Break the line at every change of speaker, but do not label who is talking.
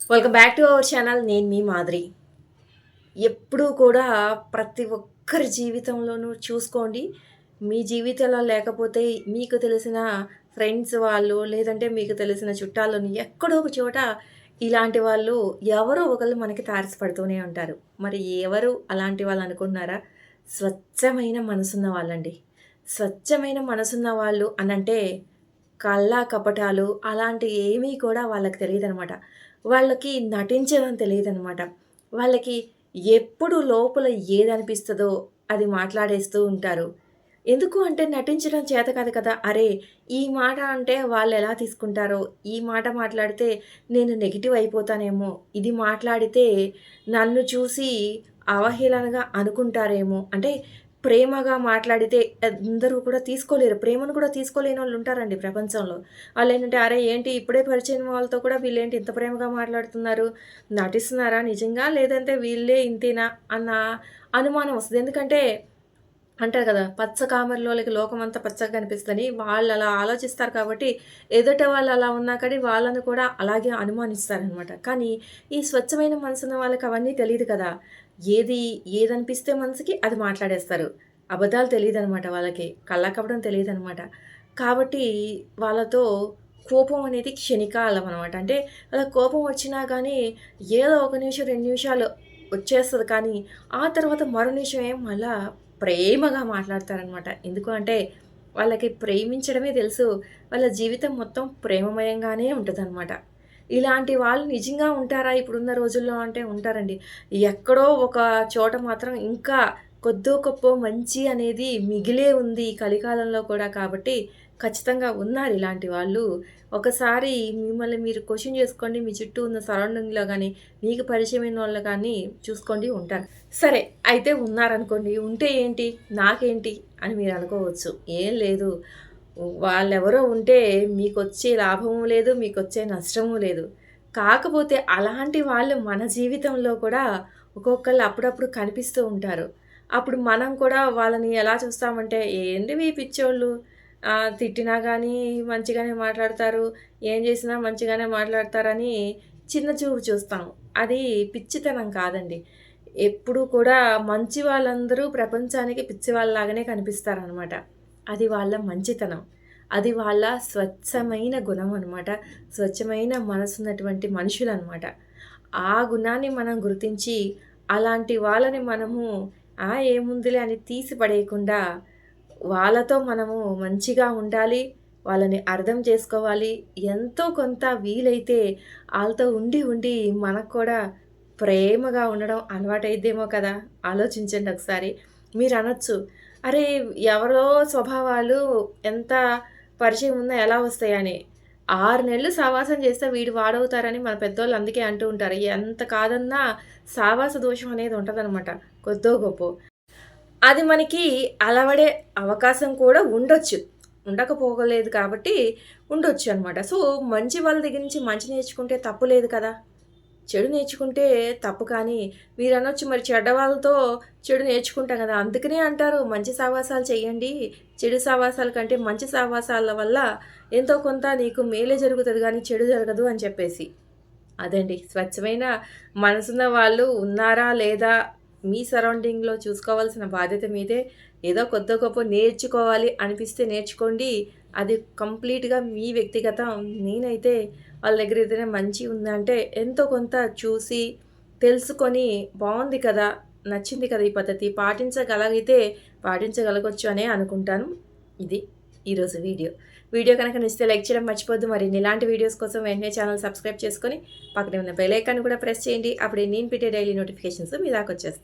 Welcome back to our channel. నేను మీ మాదిరి. ఎప్పుడూ కూడా ప్రతి ఒక్కరి జీవితంలోనూ చూసుకోండి. మీ జీవితంలో లేకపోతే మీకు తెలిసిన ఫ్రెండ్స్ వాళ్ళు, లేదంటే మీకు తెలిసిన చుట్టాల్లోని ఎక్కడో ఒక చోట ఇలాంటి వాళ్ళు ఎవరో ఒకళ్ళు మనకి తారసపడుతూనే ఉంటారు. మరి ఎవరు అలాంటి వాళ్ళు అనుకుంటున్నారా? స్వచ్ఛమైన మనసున్న వాళ్ళండి. స్వచ్ఛమైన మనసున్న వాళ్ళు అనంటే కల్లా కపటాలు అలాంటివి ఏమీ కూడా వాళ్ళకి తెలీదనమాట. వాళ్ళకి నటించడం తెలీదనమాట. వాళ్ళకి ఎప్పుడు లోపల ఏదనిపిస్తదో అది మాట్లాడేస్తూ ఉంటారు. ఎందుకు అంటే నటించడం చేత కాదు కదా! అరే! ఈ మాట అంటే వాళ్ళెలా తీసుకుంటారో, ఈ మాట మాట్లాడితే నేను నెగెటివ్ అయిపోతానేమో, ఇది మాట్లాడితే నన్ను చూసి అవహేళనగా అనుకుంటారేమో, అంటే ప్రేమగా మాట్లాడితే అందరూ కూడా తీసుకోలేరు. ప్రేమను కూడా తీసుకోలేనోళ్ళుంటారండి ప్రపంచంలో. వాళ్ళేంటంటే, అరే! ఏంటి ఇప్పుడే పరిచయం వాళ్ళతో కూడా వీళ్ళేంటి ఇంత ప్రేమగా మాట్లాడుతున్నారు? నటిస్తున్నారా నిజంగా? లేదంటే వీళ్ళే ఇంతేనా? అన్న అనుమానం వస్తది. ఎందుకంటే అంటారు కదా! పచ్చ కామెర్లోలకి లోకమంతా పచ్చగా కనిపిస్తదని. వాళ్ళలా ఆలోచిస్తారు కాబట్టి, ఎదుట వాళ్ళు అలా ఉన్నా కానీ వాళ్ళని కూడా అలాగే అనుమానిస్తారనమాట. కానీ ఈ స్వచ్ఛమైన మనసున్న వాళ్ళకి అవన్నీ తెలీదు కదా! ఏది ఏదనిపిస్తే మనసుకి అది మాట్లాడేస్తారు. అబద్ధాలు తెలీదనమాట వాళ్ళకి. కళ్ళకపడం తెలీదనమాట. కాబట్టి వాళ్ళతో కోపం అనేది క్షణికాలమనమాట. అంటే అలా కోపం వచ్చినా గానీ ఏదో ఒక నిమిషం, 2 నిమిషాలు వచ్చేస్తది కానీ, ఆ తర్వాత మరో నిమిషమే మళ్ళా ప్రేమగా మాట్లాడతారనమాట. ఎందుకు అంటే వాళ్ళకి ప్రేమించడమే తెలుసు. వాళ్ళ జీవితం మొత్తం ప్రేమమయంగానే ఉంటదనమాట. ఇలాంటి వాళ్ళు నిజంగా ఉంటారా ఇప్పుడున్న రోజుల్లో అంటే ఉంటారండి. ఎక్కడో ఒక చోట మాత్రం ఇంకా కొద్దో గొప్పో మంచి అనేది మిగిలే ఉంది ఈ కలికాలంలో కూడా. కాబట్టి ఖచ్చితంగా ఉన్నారు ఇలాంటి వాళ్ళు. ఒకసారి మిమ్మల్ని మీరు క్వెషన్ చేసుకోండి. మీ చుట్టూ ఉన్న సరౌండింగ్‌లో గాని, మీకు పరిచయమైనోళ్ళు గాని చూసుకోండి ఉంటారు. సరే అయితే ఉన్నారనుకోండి. ఉంటే ఏంటి? నాకేంటి? అని మీరు అనుకోవచ్చు. ఏం లేదు. వాళ్ళెవరో ఉంటే మీకొచ్చే లాభము లేదు, మీకొచ్చే నష్టము లేదు. కాకపోతే అలాంటి వాళ్ళు మన జీవితంలో కూడా ఒక్కొక్కళ్ళు అప్పుడప్పుడు కనిపిస్తూ ఉంటారు. అప్పుడు మనం కూడా వాళ్ళని ఎలా చూస్తామంటే, ఏంటివి పిచ్చోళ్ళు తిట్టినా గానీ మంచిగానే మాట్లాడతారు, ఏం చేసినా మంచిగానే మాట్లాడతారని చిన్న చూపు చూస్తాం. అది పిచ్చితనం కాదండి. ఎప్పుడూ కూడా మంచి వాళ్ళందరూ ప్రపంచానికి పిచ్చివాళ్ళలాగానే కనిపిస్తారనమాట. అది వాళ్ళ మంచితనం. అది వాళ్ళ స్వచ్ఛమైన గుణం అనమాట. స్వచ్ఛమైన మనసున్నటువంటి మనుషులనమాట. ఆ గుణాన్ని మనం గుర్తించి, అలాంటి వాళ్ళని మనము ఏముందిలే అని తీసి పడేయకుండా, వాళ్ళతో మనము మంచిగా ఉండాలి. వాళ్ళని అర్థం చేసుకోవాలి. ఎంతో కొంత వీలైతే ఆళ్ళతో ఉండి, ఉండి మనకు కూడా ప్రేమగా ఉండడం అలవాటైద్దేమో కదా! ఆలోచించండి ఒకసారి. మీరనొచ్చు, అరే! ఎవరో స్వభావాలు ఎంత పరిచయం ఉన్నా ఎలా వస్తాయని. 6 నెలలు సావాసం చేస్తే వీడు వాడవుతారని మన పెద్దోళ్ళు అందుకే అంటూ ఉంటారు. ఎంత కాదన్నా సావాస దోషం అనేది ఉంటదనమాట కొద్దో గొప్పో. అది మనకి అలవడే అవకాశం కూడా ఉండొచ్చు. ఉండకపోలేదు కాబట్టి ఉండొచ్చనమాట. సో, మంచి వాళ్ళ దగ్గర నుంచి మంచి నేర్చుకుంటే తప్పు లేదు కదా! చెడు నేర్చుకుంటే తప్పు కానీ, మీరనొచ్చు మరి చెడ్డవాళ్ళతో చెడు నేర్చుకుంటాం గదా! అందుకనే అంటారు మంచి సావాసాలు చేయండి. చెడు సావాసాల కంటే మంచి సావాసాల వల్ల ఎంతో కొంత నీకు మేలే జరుగుతది గానీ చెడు జరగదు అని చెప్పేసి. అదండి. స్వచ్ఛమైన మనసున్న వాళ్ళు ఉన్నారా? లేదా? మీ సరౌండింగ్‌లో చూసుకోవాల్సిన బాధ్యత మీదే. ఏదో కొద్దో గొప్పో నేర్చుకోవాలి అనిపిస్తే నేర్చుకోండి. అది కంప్లీట్‌గా మీ వ్యక్తిగతం. నేనైతే వాళ్ళ దగ్గర ఏదైనా మంచి ఉందంటే ఎంతో కొంత చూసి, తెలుసుకొని బావుంది కదా! నచ్చింది కదా! ఈ పద్ధతి పాటించగలిగితే పాటించగలగొచ్చు అనే అనుకుంటాను. ఇది ఈరోజు వీడియో. వీడియో కనుక నచ్చితే లైక్ చేయడం మర్చిపోద్దు. మరిన్ని ఇలాంటి వీడియోస్ కోసం వెంటనే ఛానల్ సబ్స్క్రైబ్ చేసుకొని, పక్కనే ఉన్న బెల్ ఐకాన్ కూడా ప్రెస్ చేయండి. అప్పుడే నేను పెట్టే డైలీ నోటిఫికేషన్స్ మీ దాకొచ్చేస్తాయి.